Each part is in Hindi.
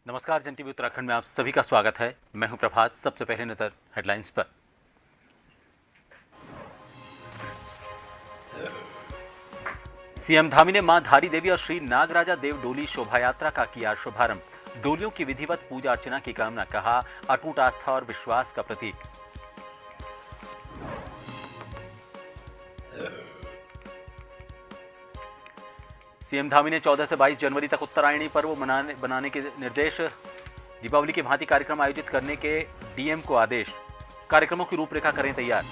नमस्कार, जन टीवी उत्तराखंड में आप सभी का स्वागत है। मैं हूं प्रभात। सबसे पहले नजर हेडलाइंस पर। सीएम धामी ने मां धारी देवी और श्री नागराजा देव डोली शोभा यात्रा का किया शुभारंभ। डोलियों की विधिवत पूजा अर्चना की कामना, कहा अटूट आस्था और विश्वास का प्रतीक। सीएम धामी ने 14 से 22 जनवरी तक उत्तरायणी पर्व बनाने के निर्देश। दीपावली की भांति कार्यक्रम आयोजित करने के डीएम को आदेश। कार्यक्रमों की रूपरेखा करें तैयार।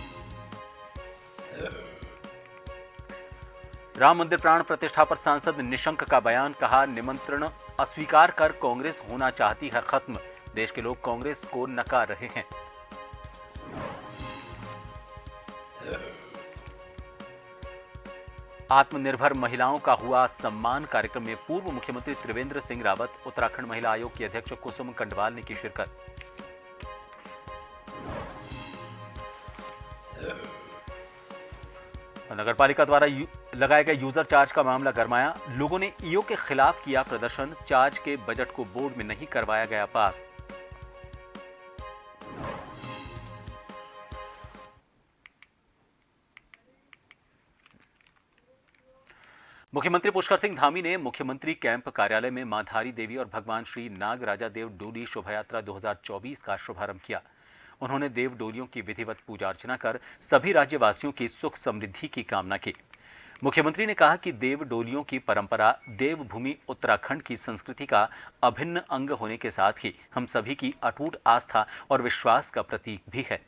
राम मंदिर प्राण प्रतिष्ठा पर सांसद निशंक का बयान, कहा निमंत्रण अस्वीकार कर कांग्रेस होना चाहती है खत्म। देश के लोग कांग्रेस को नकार रहे हैं। आत्मनिर्भर महिलाओं का हुआ सम्मान। कार्यक्रम में पूर्व मुख्यमंत्री त्रिवेंद्र सिंह रावत, उत्तराखंड महिला आयोग की अध्यक्ष कुसुम कंडवाल ने की शिरकत। नगरपालिका द्वारा लगाए गए यूजर चार्ज का मामला गरमाया। लोगों ने ईओ के खिलाफ किया प्रदर्शन। चार्ज के बजट को बोर्ड में नहीं करवाया गया पास। मुख्यमंत्री पुष्कर सिंह धामी ने मुख्यमंत्री कैंप कार्यालय में मां धारी देवी और भगवान श्री नागराजा देव डोली शोभायात्रा 2024 का शुभारंभ किया। उन्होंने देव डोलियों की विधिवत पूजा अर्चना कर सभी राज्यवासियों की सुख समृद्धि की कामना की। मुख्यमंत्री ने कहा कि देव डोलियों की परंपरा देवभूमि उत्तराखंड की संस्कृति का अभिन्न अंग होने के साथ ही हम सभी की अटूट आस्था और विश्वास का प्रतीक भी है।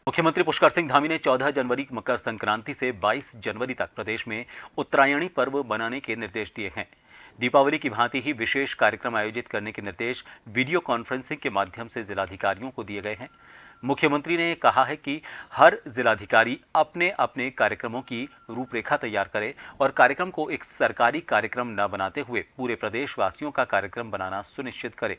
मुख्यमंत्री पुष्कर सिंह धामी ने 14 जनवरी मकर संक्रांति से 22 जनवरी तक प्रदेश में उत्तरायणी पर्व बनाने के निर्देश दिए हैं। दीपावली की भांति ही विशेष कार्यक्रम आयोजित करने के निर्देश वीडियो कॉन्फ्रेंसिंग के माध्यम से जिलाधिकारियों को दिए गए हैं। मुख्यमंत्री ने कहा है कि हर जिलाधिकारी अपने अपने कार्यक्रमों की रूपरेखा तैयार करे और कार्यक्रम को एक सरकारी कार्यक्रम न बनाते हुए पूरे प्रदेशवासियों का कार्यक्रम बनाना सुनिश्चित करे।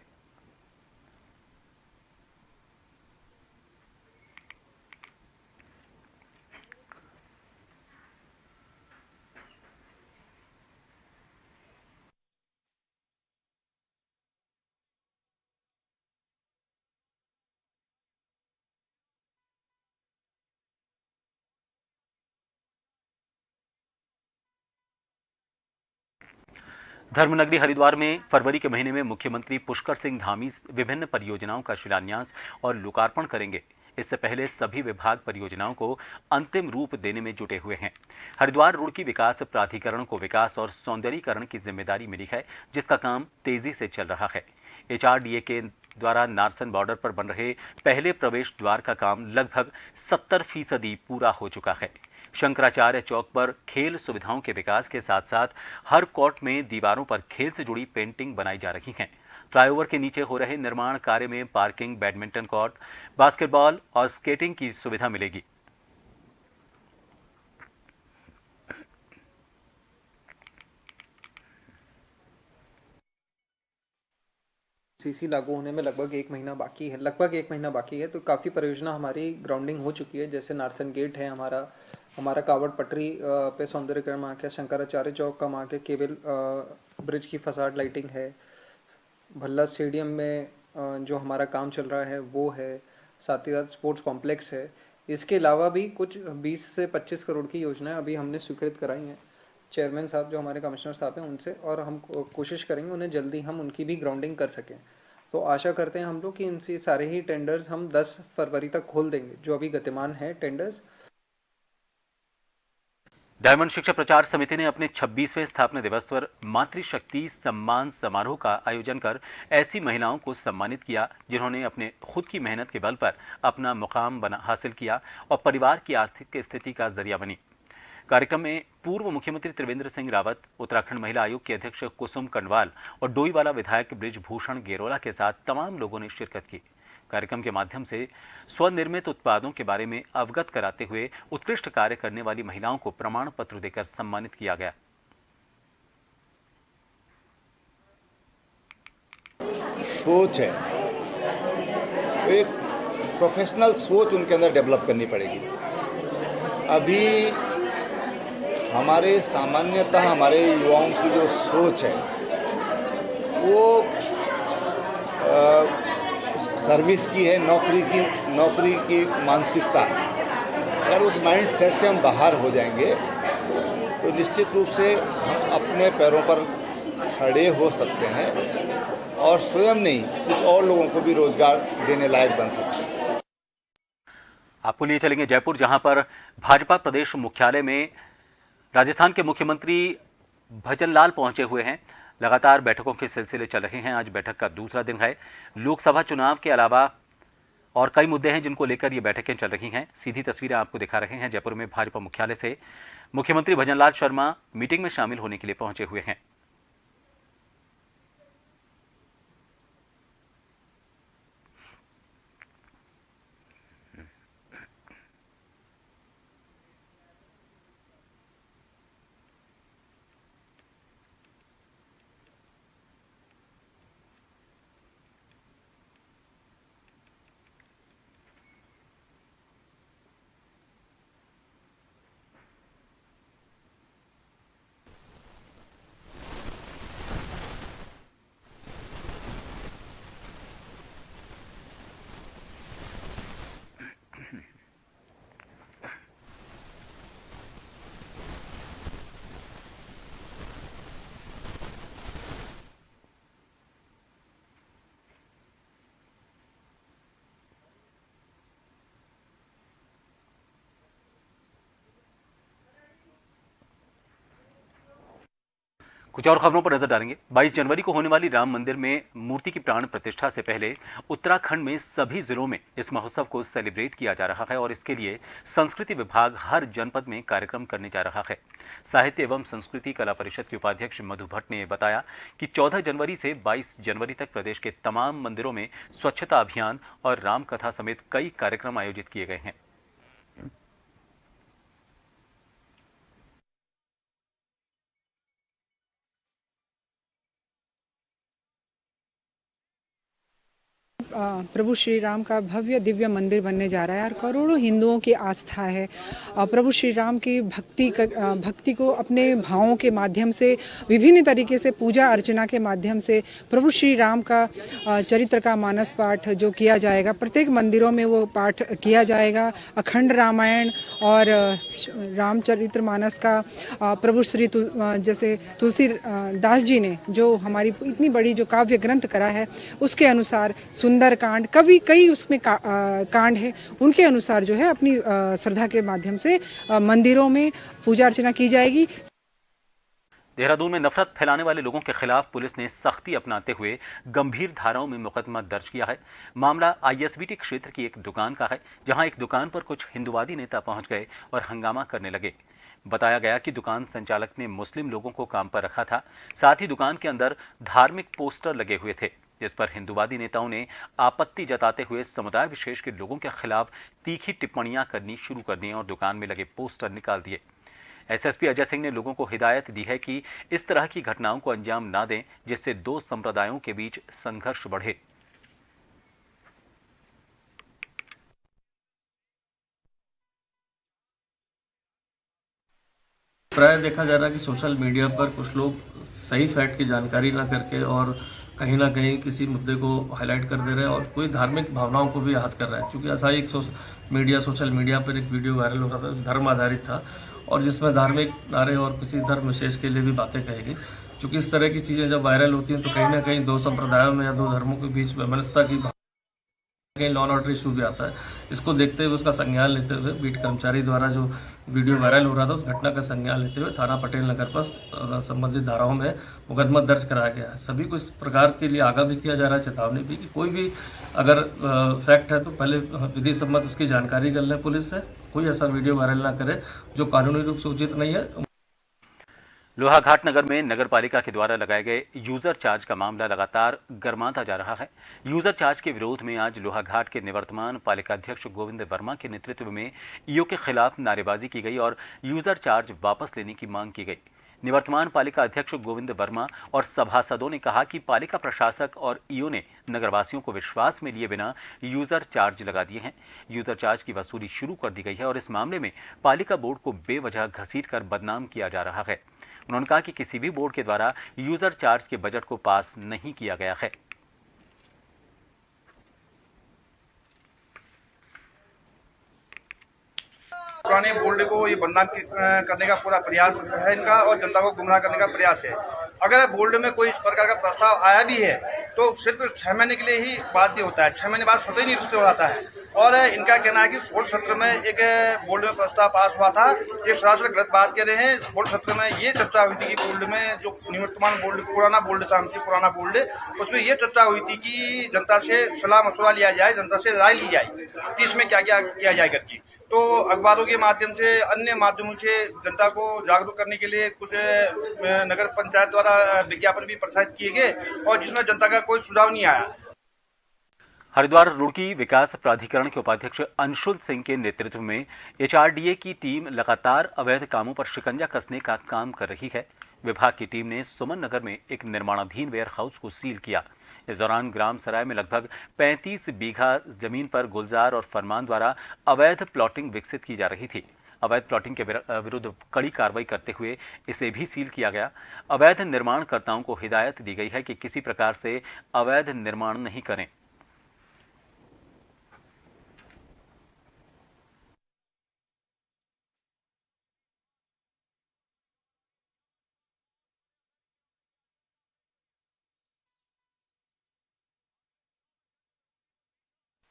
धर्मनगरी हरिद्वार में फरवरी के महीने में मुख्यमंत्री पुष्कर सिंह धामी विभिन्न परियोजनाओं का शिलान्यास और लोकार्पण करेंगे। इससे पहले सभी विभाग परियोजनाओं को अंतिम रूप देने में जुटे हुए हैं। हरिद्वार रुड़की विकास प्राधिकरण को विकास और सौंदर्यीकरण की जिम्मेदारी मिली है, जिसका काम तेजी से चल रहा है। एचआरडीए के द्वारा नारसन बॉर्डर पर बन रहे पहले प्रवेश द्वार का काम लगभग 70% पूरा हो चुका है। शंकराचार्य चौक पर खेल सुविधाओं के विकास के साथ साथ हर कोर्ट में दीवारों पर खेल से जुड़ी पेंटिंग बनाई जा रही हैं। फ्लाईओवर के नीचे हो रहे निर्माण कार्य में पार्किंग, बैडमिंटन कोर्ट, बास्केटबॉल और स्केटिंग की सुविधा मिलेगी। सीसी लागू होने में लगभग एक महीना बाकी है। तो काफ़ी परियोजना हमारी ग्राउंडिंग हो चुकी है। जैसे नारसन गेट है हमारा कावड़ पटरी पे सौंदर्यकरण वहाँ के, शंकराचार्य चौक का वहाँ के केबल ब्रिज की फसाड लाइटिंग है, भल्ला स्टेडियम में जो हमारा काम चल रहा है वो है, साथ ही साथ स्पोर्ट्स कॉम्प्लेक्स है। इसके अलावा भी कुछ 20 से 25 करोड़ की योजनाएं अभी हमने स्वीकृत कराई हैं चेयरमैन साहब, जो हमारे कमिश्नर साहब हैं, उनसे, और हम कोशिश करेंगे उन्हें जल्दी हम उनकी भी ग्राउंडिंग कर सकें। तो आशा करते हैं हम लोग कि इनसे सारे ही टेंडर्स हम 10 फरवरी तक खोल देंगे, जो अभी गतिमान है टेंडर्स। डायमंड शिक्षा प्रचार समिति ने अपने 26वें स्थापना दिवस पर मातृशक्ति सम्मान समारोह का आयोजन कर ऐसी महिलाओं को सम्मानित किया जिन्होंने अपने खुद की मेहनत के बल पर अपना मुकाम हासिल किया और परिवार की आर्थिक स्थिति का जरिया बनी। कार्यक्रम में पूर्व मुख्यमंत्री त्रिवेंद्र सिंह रावत, उत्तराखंड महिला आयोग की अध्यक्ष कुसुम कंडवाल और डोईवाला विधायक बृजभूषण गेरोला के साथ तमाम लोगों ने शिरकत की। कार्यक्रम के माध्यम से स्वनिर्मित उत्पादों के बारे में अवगत कराते हुए उत्कृष्ट कार्य करने वाली महिलाओं को प्रमाण पत्र देकर सम्मानित किया गया। सोच है, एक प्रोफेशनल सोच उनके अंदर डेवलप करनी पड़ेगी। अभी हमारे सामान्यतः हमारे युवाओं की जो सोच है वो सर्विस की है, नौकरी की मानसिकता है। अगर उस माइंड सेट से हम बाहर हो जाएंगे तो निश्चित रूप से हम अपने पैरों पर खड़े हो सकते हैं और स्वयं नहीं कुछ और लोगों को भी रोजगार देने लायक बन सकते हैं। आपको लिए चलेंगे जयपुर, जहां पर भाजपा प्रदेश मुख्यालय में राजस्थान के मुख्यमंत्री भजनलाल पहुंचे हुए हैं। लगातार बैठकों के सिलसिले चल रहे हैं। आज बैठक का दूसरा दिन है। लोकसभा चुनाव के अलावा और कई मुद्दे हैं जिनको लेकर ये बैठकें चल रही हैं। सीधी तस्वीरें आपको दिखा रहे हैं। जयपुर में भाजपा मुख्यालय से मुख्यमंत्री भजनलाल शर्मा मीटिंग में शामिल होने के लिए पहुंचे हुए हैं। कुछ और खबरों पर नजर डालेंगे। 22 जनवरी को होने वाली राम मंदिर में मूर्ति की प्राण प्रतिष्ठा से पहले उत्तराखंड में सभी जिलों में इस महोत्सव को सेलिब्रेट किया जा रहा है और इसके लिए संस्कृति विभाग हर जनपद में कार्यक्रम करने जा रहा है। साहित्य एवं संस्कृति कला परिषद के उपाध्यक्ष मधु भट्ट ने बताया कि 14 जनवरी से 22 जनवरी तक प्रदेश के तमाम मंदिरों में स्वच्छता अभियान और रामकथा समेत कई कार्यक्रम आयोजित किए गए हैं। प्रभु श्री राम का भव्य दिव्य मंदिर बनने जा रहा है और करोड़ों हिंदुओं की आस्था है। प्रभु श्री राम की भक्ति को अपने भावों के माध्यम से, विभिन्न तरीके से पूजा अर्चना के माध्यम से प्रभु श्री राम का चरित्र का मानस पाठ जो किया जाएगा, प्रत्येक मंदिरों में वो पाठ किया जाएगा। अखंड रामायण और रामचरित्र मानस का प्रभु श्री जैसे तुलसी दास जी ने जो हमारी इतनी बड़ी जो काव्य ग्रंथ करा है उसके अनुसार सुंदर कांड, कई उसमें कांड है, उनके अनुसार जो है अपनी श्रद्धा के माध्यम से मंदिरों में पूजा अर्चना की जाएगी। देहरादून में नफरत फैलाने वाले लोगों के खिलाफ पुलिस ने सख्ती अपनाते हुए गंभीर धाराओं में मुकदमा दर्ज किया है। मामला आईएसबीटी क्षेत्र की एक दुकान का है, जहां एक दुकान पर कुछ हिंदुवादी नेता पहुंच गए और हंगामा करने लगे। बताया गया कि दुकान संचालक ने मुस्लिम लोगों को काम पर रखा था। साथ ही दुकान के अंदर धार्मिक पोस्टर लगे हुए थे, जिस पर हिंदुवादी नेताओं ने आपत्ति जताते हुए समुदाय विशेष के लोगों के खिलाफ तीखी टिप्पणियां करनी शुरू कर दी और दुकान में लगे पोस्टर निकाल दिए। एसएसपी अजय सिंह ने लोगों को हिदायत दी है कि इस तरह की घटनाओं को अंजाम ना दें, जिससे दो संप्रदायों के बीच संघर्ष बढ़े। प्राय देखा जा रहा है कि सोशल मीडिया पर कुछ लोग सही फैक्ट की जानकारी ना करके और कहीं ना कहीं किसी मुद्दे को हाईलाइट कर दे रहे हैं और कोई धार्मिक भावनाओं को भी आहत कर रहा है। क्योंकि ऐसा ही एक सोशल मीडिया पर एक वीडियो वायरल हो रहा था, धर्म आधारित था और जिसमें धार्मिक नारे और किसी धर्म विशेष के लिए भी बातें कही गई। क्योंकि इस तरह की चीज़ें जब वायरल होती हैं तो कहीं ना कहीं दो संप्रदायों में या दो धर्मों के बीच वैमनस्यता की कहीं लॉ एंड ऑर्डर इशू भी आता है। इसको देखते हुए उसका संज्ञान लेते हुए बीट कर्मचारी द्वारा जो वीडियो वायरल हो रहा था उस घटना का संज्ञान लेते हुए थाना पटेल नगर पर संबंधित धाराओं में मुकदमा दर्ज कराया गया है। सभी को इस प्रकार के लिए आगाह भी किया जा रहा है, चेतावनी भी, कि कोई भी अगर फैक्ट है तो पहले विधि सम्मत उसकी जानकारी कर लें पुलिस से, कोई ऐसा वीडियो वायरल ना करे जो कानूनी रूप से उचित नहीं है। लोहाघाट नगर में नगर पालिका के द्वारा लगाए गए यूजर चार्ज का मामला लगातार गर्माता जा रहा है। यूजर चार्ज के विरोध में आज लोहाघाट के निवर्तमान पालिकाध्यक्ष गोविंद वर्मा के नेतृत्व में ईओ के खिलाफ नारेबाजी की गई और यूजर चार्ज वापस लेने की मांग की गई। निवर्तमान पालिका अध्यक्ष गोविंद वर्मा और सभासदों ने कहा कि पालिका प्रशासक और ईओ ने नगरवासियों को विश्वास में लिए बिना यूजर चार्ज लगा दिए हैं। यूजर चार्ज की वसूली शुरू कर दी गई है और इस मामले में पालिका बोर्ड को बेवजह घसीटकर बदनाम किया जा रहा है। उन्होंने कहा कि किसी भी बोर्ड के द्वारा यूजर चार्ज के बजट को पास नहीं किया गया है। पुराने बोर्ड को ये बदनाम करने का पूरा प्रयास है इनका और जनता को गुमराह करने का प्रयास है। अगर बोर्ड में कोई इस प्रकार का प्रस्ताव आया भी है तो सिर्फ 6 महीने के लिए ही बाध्य होता है, 6 महीने बाद स्वतः ही निरस्त हो जाता है। और इनका कहना है कि 16 सत्र में एक बोर्ड में प्रस्ताव पास हुआ था, ये सरासर गलत बात कह रहे हैं। 16 सत्र में ये चर्चा हुई थी कि बोर्ड में जो निवर्तमान बोर्ड पुराना बोर्ड था, हमसे पुराना बोर्ड, उसमें ये चर्चा हुई थी कि जनता से सलाह मशवरा लिया जाए, जनता से राय ली जाए कि इसमें क्या क्या किया जाए करके। तो अखबारों के माध्यम से, अन्य माध्यमों से जनता को जागरूक करने के लिए कुछ नगर पंचायत द्वारा विज्ञापन भी प्रसारित किए गए और जिसमें जनता का कोई सुझाव नहीं आया। हरिद्वार रुड़की विकास प्राधिकरण के उपाध्यक्ष अंशुल सिंह के नेतृत्व में एचआरडीए की टीम लगातार अवैध कामों पर शिकंजा कसने का काम कर रही है। विभाग की टीम ने सुमन नगर में एक निर्माणाधीन वेयर हाउस को सील किया। इस दौरान ग्राम सराय में लगभग 35 बीघा जमीन पर गुलजार और फरमान द्वारा अवैध प्लॉटिंग विकसित की जा रही थी। अवैध प्लॉटिंग के विरुद्ध कड़ी कार्रवाई करते हुए इसे भी सील किया गया। अवैध निर्माणकर्ताओं को हिदायत दी गई है कि किसी प्रकार से अवैध निर्माण नहीं करें।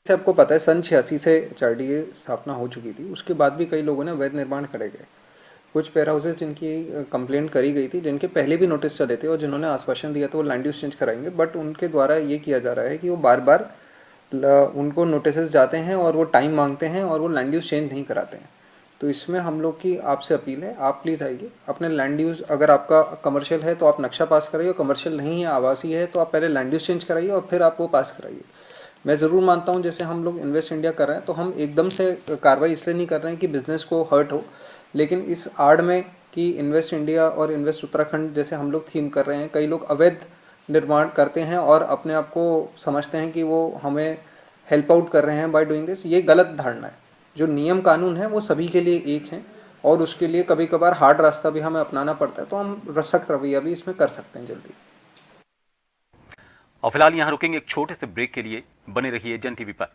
से आपको पता है सन 86 से एचआरडीए स्थापना हो चुकी थी, उसके बाद भी कई लोगों ने अवैध निर्माण करे गए। कुछ वेयर हाउसेज जिनकी कंप्लेंट करी गई थी, जिनके पहले भी नोटिस चले थे और जिन्होंने आश्वासन दिया था वो लैंड यूज चेंज कराएंगे, बट उनके द्वारा ये किया जा रहा है कि वो बार बार उनको नोटिस जाते हैं और वो टाइम मांगते हैं और वो लैंड यूज चेंज नहीं कराते हैं। तो इसमें हम लोग की आपसे अपील है, आप प्लीज़ आइए अपने लैंड यूज़, अगर आपका कमर्शियल है तो आप नक्शा पास कराइए, और कमर्शियल नहीं है आवासीय है तो आप पहले लैंड यूज चेंज कराइए और फिर आप वो पास कराइए। मैं ज़रूर मानता हूँ जैसे हम लोग इन्वेस्ट इंडिया कर रहे हैं तो हम एकदम से कार्रवाई इसलिए नहीं कर रहे हैं कि बिज़नेस को हर्ट हो, लेकिन इस आड़ में कि इन्वेस्ट इंडिया और इन्वेस्ट उत्तराखंड जैसे हम लोग थीम कर रहे हैं, कई लोग अवैध निर्माण करते हैं और अपने आप को समझते हैं कि वो हमें हेल्प आउट कर रहे हैं बाय डूइंग दिस। ये गलत धारणा है। जो नियम कानून है वो सभी के लिए एक हैं और उसके लिए कभी कभार हार्ड रास्ता भी हमें अपनाना पड़ता है, तो हम सख्त रवैया भी इसमें कर सकते हैं जल्दी। और फिलहाल यहां रुकेंगे एक छोटे से ब्रेक के लिए। बने रहिए जन टीवी पर।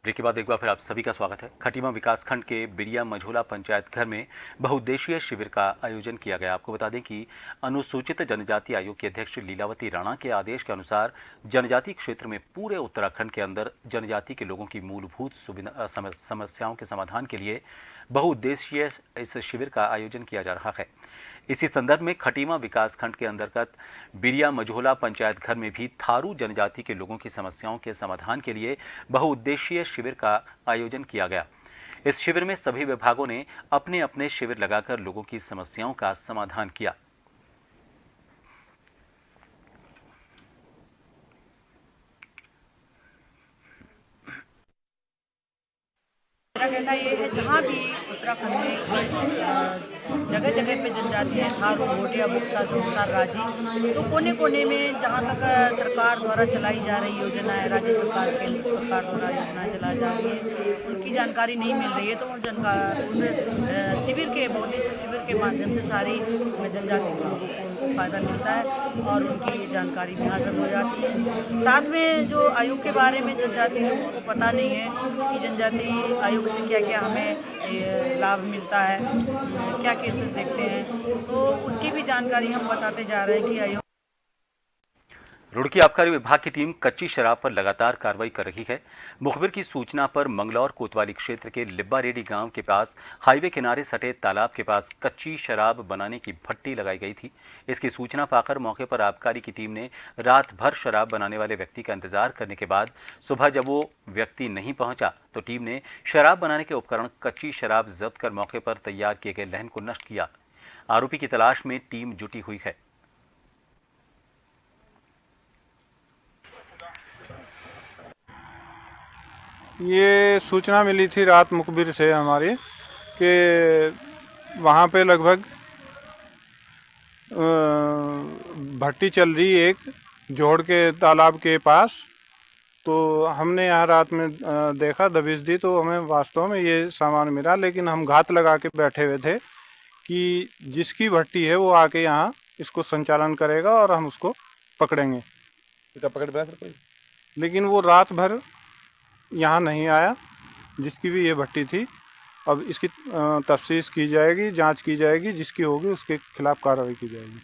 ब्रेक के बाद एक बार फिर आप सभी का स्वागत है। खटीमा विकासखंड के बिरिया मझोला पंचायत घर में बहुउद्देशीय शिविर का आयोजन किया गया। आपको बता दें कि अनुसूचित जनजाति आयोग की अध्यक्ष लीलावती राणा के आदेश के अनुसार जनजाति क्षेत्र में पूरे उत्तराखंड के अंदर जनजाति के लोगों की मूलभूत समस्याओं के समाधान के लिए बहुउद्देशीय इस शिविर का आयोजन किया जा रहा है। इसी संदर्भ में खटीमा विकासखंड के अंतर्गत बिरिया मझोला पंचायत घर में भी थारू जनजाति के लोगों की समस्याओं के समाधान के लिए बहुउद्देशीय शिविर का आयोजन किया गया। इस शिविर में सभी विभागों ने अपने अपने शिविर लगाकर लोगों की समस्याओं का समाधान किया। मेरा कहना ये है, जहाँ भी उत्तराखंड में जगह जगह पे जनजातियाँ थारू, भोटिया, बुक्सा, जोंसा, राजी, तो कोने कोने में जहाँ तक सरकार द्वारा चलाई जा रही योजना है, राज्य सरकार, केंद्र सरकार द्वारा योजना चलाई जा रही है, उनकी जानकारी नहीं मिल रही है, तो उन शिविर के बहुउद्देशीय शिविर के माध्यम से सारी जनजाति के लोगों को उनको फ़ायदा मिलता है और उनकी जानकारी भी हासिल हो जाती है। साथ में जो आयोग के बारे में जनजाति लोगों को पता नहीं है कि जनजाति आयोग से क्या क्या हमें लाभ मिलता है, क्या केसेस देखते हैं, तो उसकी भी जानकारी हम बताते जा रहे हैं कि आयोग। रुड़की आबकारी विभाग की टीम कच्ची शराब पर लगातार कार्रवाई कर रही है। मुखबिर की सूचना पर मंगलौर कोतवाली क्षेत्र के लिब्बा रेडी गांव के पास हाईवे किनारे सटे तालाब के पास कच्ची शराब बनाने की भट्टी लगाई गई थी। इसकी सूचना पाकर मौके पर आबकारी की टीम ने रात भर शराब बनाने वाले व्यक्ति का इंतजार करने के बाद सुबह जब वो व्यक्ति नहीं पहुंचा तो टीम ने शराब बनाने के उपकरण कच्ची शराब जब्त कर मौके पर तैयार किए गए लहन को नष्ट किया। आरोपी की तलाश में टीम जुटी हुई है। ये सूचना मिली थी रात मुखबिर से हमारी कि वहाँ पे लगभग भट्टी चल रही एक जोड़ के तालाब के पास। तो हमने यहाँ रात में देखा, दबिश दी, तो हमें वास्तव में ये सामान मिला, लेकिन हम घात लगा के बैठे हुए थे कि जिसकी भट्टी है वो आके यहाँ इसको संचालन करेगा और हम उसको पकड़ेंगे। लेकिन वो रात भर यहाँ नहीं आया, जिसकी भी ये भट्टी थी। अब इसकी तफ्तीश की जाएगी, जांच की जाएगी, जिसकी होगी उसके खिलाफ कार्रवाई की जाएगी।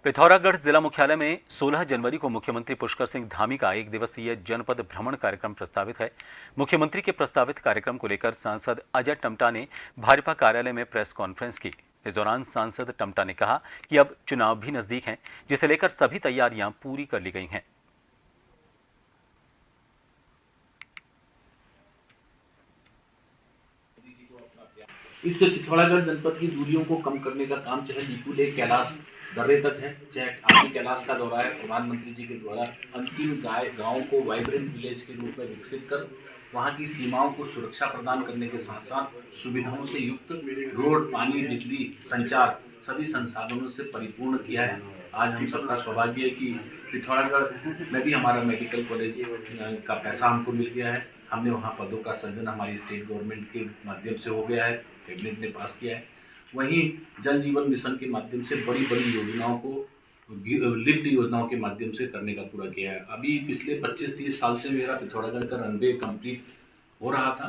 पिथौरागढ़ जिला मुख्यालय में 16 जनवरी को मुख्यमंत्री पुष्कर सिंह धामी का 1 दिवसीय जनपद भ्रमण कार्यक्रम प्रस्तावित है। मुख्यमंत्री के प्रस्तावित कार्यक्रम को लेकर सांसद अजय टम्टा ने भाजपा कार्यालय में प्रेस कॉन्फ्रेंस की। इस दौरान सांसद टम्टा ने कहा कि अब चुनाव भी नजदीक हैं, जिसे लेकर सभी तैयारियां पूरी कर ली गई हैं। इससे पिथौरागढ़ जनपद की दूरियों को कम करने का काम चाहे दीपू लेक कैलाश दर्रे तक है, चाहे आदि कैलाश का दौरा है। प्रधानमंत्री जी के द्वारा अंतिम गाँव को वाइब्रेंट विलेज के रूप में विकसित कर वहाँ की सीमाओं को सुरक्षा प्रदान करने के साथ साथ सुविधाओं से युक्त रोड, पानी, बिजली, संचार सभी संसाधनों से परिपूर्ण किया है। आज हम सबका सौभाग्य है कि पिथौरागढ़ में भी हमारा मेडिकल कॉलेज का पैसा हमको मिल गया है। हमने वहाँ पदों का सृजन हमारी स्टेट गवर्नमेंट के माध्यम से हो गया है, कैबिनेट ने पास किया है। वहीं जल जीवन मिशन के माध्यम से बड़ी बड़ी योजनाओं को लिफ्ट योजनाओं के माध्यम से करने का पूरा किया है। अभी पिछले 25-30 साल से मेरा पिथौरागढ़ का रनवे कंप्लीट हो रहा था।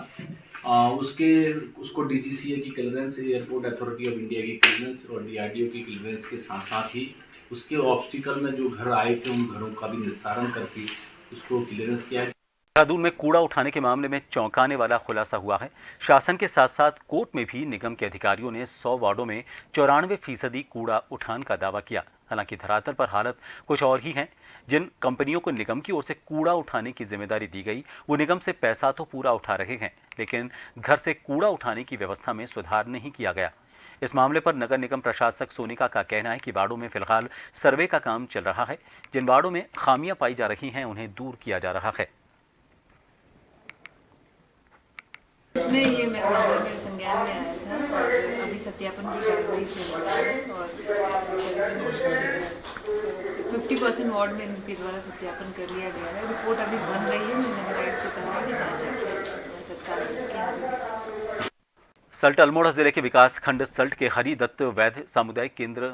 उसको डीजीसीए की clearance, airport authority of India की क्लियरेंस और डीआरडीओ की क्लियरेंस के साथ साथ ही उसके ऑब्स्टिकल में जो घर आए थे उन घरों का भी निस्तारण करके उसको क्लियरेंस किया है। देहरादून में कूड़ा उठाने के मामले में चौंकाने वाला खुलासा हुआ है। शासन के साथ साथ कोर्ट में भी निगम के अधिकारियों ने 100 वार्डों में 94% कूड़ा उठान का दावा किया। हालांकि धरातल पर हालत कुछ और ही है। जिन कंपनियों को निगम की ओर से कूड़ा उठाने की जिम्मेदारी दी गई वो निगम से पैसा तो पूरा उठा रहे हैं, लेकिन घर से कूड़ा उठाने की व्यवस्था में सुधार नहीं किया गया। इस मामले पर नगर निगम प्रशासक सोनिका का कहना है कि वार्डों में फिलहाल सर्वे का काम चल रहा है। जिन वार्डों में खामियां पाई जा रही हैं उन्हें दूर किया जा रहा है। इसमें ये मामले में संज्ञान में आया था और अभी सत्यापन की कार्रवाई चल रही है और 50% वार्ड में इनके द्वारा सत्यापन कर लिया गया है। रिपोर्ट अभी बन रही है। मैंने नगर आयुक्त को कहा है कि जांच तत्काल यहाँ पे भेजें। सल्ट अल्मोड़ा जिले के विकास खंड सल्ट के हरिदत्त वैद्य सामुदायिक केंद्र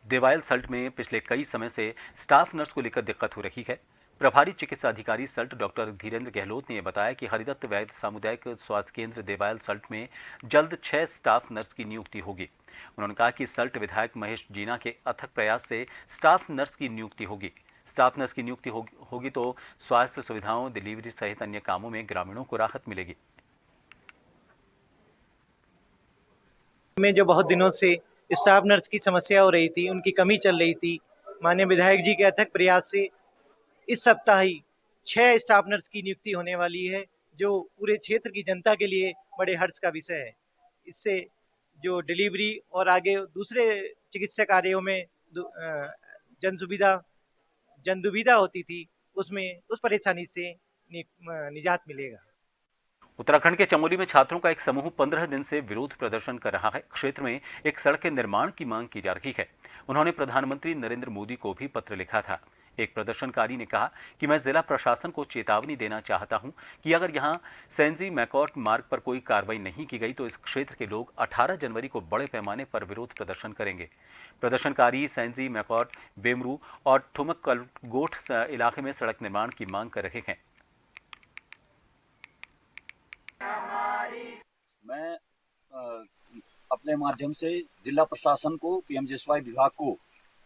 देवायल सल्ट में पिछले कई समय से स्टाफ नर्स को लेकर दिक्कत हो रही है। प्रभारी चिकित्सा अधिकारी सल्ट डॉक्टर धीरेन्द्र गहलोत ने बताया कि हरिदत्त वैद्य सामुदायिक स्वास्थ्य केंद्र देवायल सल्ट में जल्द 6 स्टाफ नर्स की नियुक्ति होगी। उन्होंने कहा कि सल्ट विधायक महेश जीना के अथक प्रयास से स्टाफ नर्स की नियुक्ति होगी। स्टाफ नर्स की नियुक्ति होगी तो स्वास्थ्य सुविधाओं, डिलीवरी सहित अन्य कामों में ग्रामीणों को राहत मिलेगी। में जो बहुत दिनों से स्टाफ नर्स की समस्या हो रही थी, उनकी कमी चल रही थी, माननीय विधायक जी के अथक प्रयास से इस सप्ताह ही 6 स्टाफ नर्स की नियुक्ति होने वाली है, जो पूरे क्षेत्र की जनता के लिए बड़े हर्ष का विषय है। इससे जो डिलीवरी और आगे दूसरे चिकित्सा कार्यों में जन दुविधा होती थी, उसमें उस परेशानी से निजात मिलेगा। उत्तराखंड के चमोली में छात्रों का एक समूह 15 दिन से विरोध प्रदर्शन कर रहा है। क्षेत्र में एक सड़क के निर्माण की मांग की जा रही है। उन्होंने प्रधानमंत्री नरेंद्र मोदी को भी पत्र लिखा था। एक प्रदर्शनकारी ने कहा कि मैं जिला प्रशासन को चेतावनी देना चाहता हूं कि अगर यहां सेंजी मैकॉट मार्ग पर कोई कार्रवाई नहीं की गई तो इस क्षेत्र के लोग 18 जनवरी को बड़े पैमाने पर विरोध प्रदर्शन करेंगे। प्रदर्शनकारी सेंजी मैकॉट, बेमरू और ठुमकगोठ इलाके में सड़क निर्माण की मांग कर रहे हैं। मैं अपने माध्यम से जिला प्रशासन को, पीएमजीएसवाई विभाग को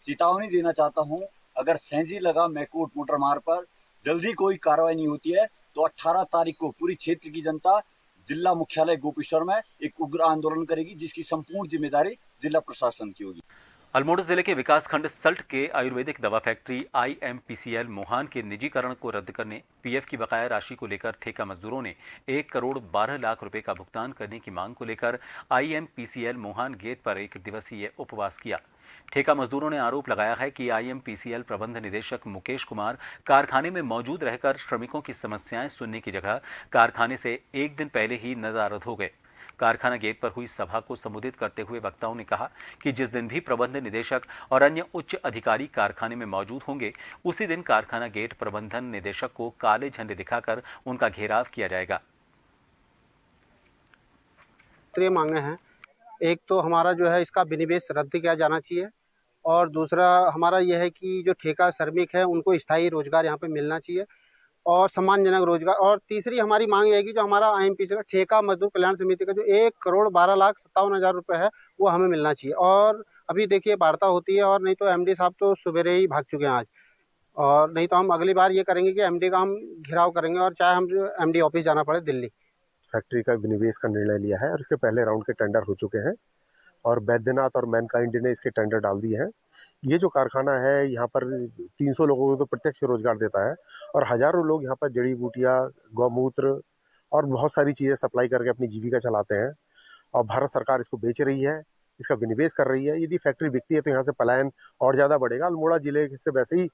चेतावनी देना चाहता हूं, अगर सेंजी लगा मैकोट मोटर मार्ग पर जल्दी कोई कार्रवाई नहीं होती है तो 18 तारीख को पूरी क्षेत्र की जनता जिला मुख्यालय गोपेश्वर में एक उग्र आंदोलन करेगी, जिसकी संपूर्ण जिम्मेदारी जिला प्रशासन की होगी। अल्मोड़ा जिले के विकासखंड सल्ट के आयुर्वेदिक दवा फैक्ट्री IMPCL मोहान के निजीकरण को रद्द करने, पीएफ की बकाया राशि को लेकर ठेका मजदूरों ने 1 करोड़ 12 लाख रुपए का भुगतान करने की मांग को लेकर IMPCL मोहान गेट पर एक दिवसीय उपवास किया। ठेका मजदूरों ने आरोप लगाया है कि IMPCL प्रबंध निदेशक मुकेश कुमार कारखाने में मौजूद रहकर श्रमिकों की समस्याएं सुनने की जगह कारखाने से एक दिन पहले ही नदारद हो गए। कारखाना गेट पर हुई सभा को संबोधित करते हुए वक्ताओं ने कहा कि जिस दिन भी प्रबंध निदेशक और अन्य उच्च अधिकारी कारखाने में मौजूद होंगे, उसी दिन कारखाना गेट प्रबंधन निदेशक को काले झंडे दिखाकर उनका घेराव किया जाएगा। मांगे हैं, एक तो हमारा जो है इसका विनिवेश रद्द किया जाना चाहिए और दूसरा हमारा यह है कि जो ठेका श्रमिक है उनको स्थायी रोजगार यहाँ पे मिलना चाहिए और सम्मानजनक रोजगार। और तीसरी हमारी मांग यह है कि जो हमारा IMPCL का ठेका मजदूर कल्याण समिति का जो 1 करोड़ 12 लाख 57 हजार रुपये है वो हमें मिलना चाहिए। और अभी देखिए वार्ता होती है और नहीं तो MD साहब तो सवेरे ही भाग चुके हैं आज, और नहीं तो हम अगली बार ये करेंगे कि MD का हम घेराव करेंगे और चाहे हम MD ऑफिस जाना पड़े दिल्ली। फैक्ट्री का विनिवेश का निर्णय लिया है और इसके पहले राउंड के टेंडर हो चुके हैं और बैद्यनाथ और मैनकाइंड ने इसके टेंडर डाल दिए हैं। ये जो कारखाना है यहाँ पर 300 लोगों को तो प्रत्यक्ष रोजगार देता है और हजारों लोग यहाँ पर जड़ी बूटियाँ, गौमूत्र और बहुत सारी चीज़ें सप्लाई करके अपनी जीविका चलाते हैं और भारत सरकार इसको बेच रही है, इसका विनिवेश कर रही है। यदि फैक्ट्री बिकती है तो यहाँ से पलायन और ज़्यादा बढ़ेगा। अल्मोड़ा जिले से वैसे ही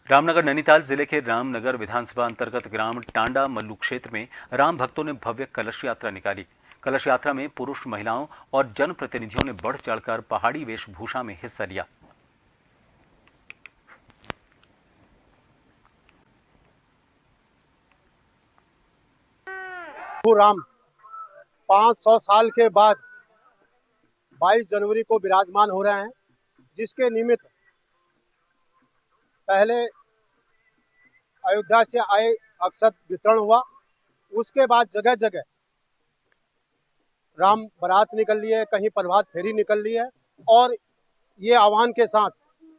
रामनगर नैनीताल जिले के रामनगर विधानसभा अंतर्गत ग्राम टांडा मल्लू क्षेत्र में राम भक्तों ने भव्य कलश यात्रा निकाली। कलश यात्रा में पुरुष, महिलाओं और जनप्रतिनिधियों ने बढ़ चढ़कर पहाड़ी वेशभूषा में हिस्सा लिया। राम 500 साल के बाद 22 जनवरी को विराजमान हो रहे हैं, जिसके निमित्त पहले अयोध्या से आए अक्षत वितरण हुआ, उसके बाद जगह जगह राम बारात निकल ली है, कहीं प्रभात फेरी निकल ली है और ये आह्वान के साथ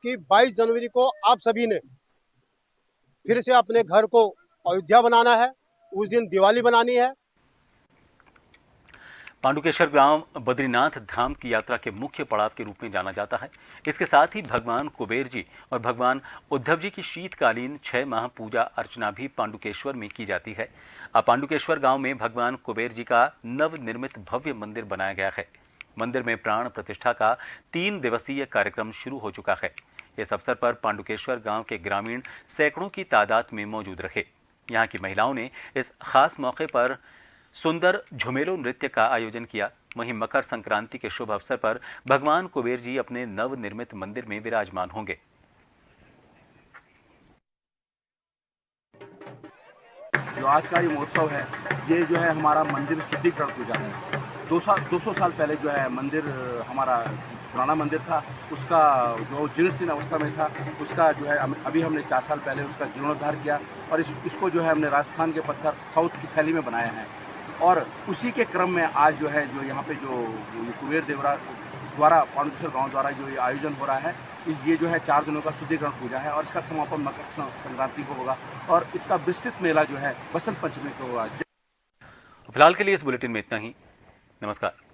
कि 22 जनवरी को आप सभी ने फिर से अपने घर को अयोध्या बनाना है, उस दिन दिवाली बनानी है। पांडुकेश्वर ग्राम बद्रीनाथ धाम की यात्रा के मुख्य पड़ाव के रूप में जाना जाता है। इसके साथ ही भगवान कुबेर जी और भगवान उद्धव जी की शीतकालीन 6 माह पूजा अर्चना भी पांडुकेश्वर में की जाती है। अब पांडुकेश्वर गांव में भगवान कुबेर जी का नवनिर्मित भव्य मंदिर बनाया गया है। मंदिर में प्राण प्रतिष्ठा का 3 दिवसीय कार्यक्रम शुरू हो चुका है। इस अवसर पर पांडुकेश्वर गांव के ग्रामीण सैकड़ों की तादाद में मौजूद रहे। यहाँ की महिलाओं ने इस खास मौके पर सुंदर झुमेलो नृत्य का आयोजन किया। वहीं मकर संक्रांति के शुभ अवसर पर भगवान कुबेर जी अपने नवनिर्मित मंदिर में विराजमान होंगे। जो आज का ये महोत्सव है, ये जो है हमारा मंदिर शुद्धिकरण पूजा है। 200 साल पहले जो है मंदिर, हमारा पुराना मंदिर था, उसका जो जीर्ण अवस्था में था, उसका जो है अभी हमने 4 साल पहले उसका जीर्णोद्धार किया और इसको जो है हमने राजस्थान के पत्थर साउथ की शैली में बनाया है। और उसी के क्रम में आज जो है जो यहाँ पे जो कुबेर देवरा द्वारा पांडुकेश्वर गांव द्वारा जो ये आयोजन हो रहा है, ये जो है 4 दिनों का शुद्धिकरण पूजा है और इसका समापन मकर संक्रांति को होगा और इसका विस्तृत मेला जो है बसंत पंचमी को होगा। फिलहाल के लिए इस बुलेटिन में इतना ही। नमस्कार।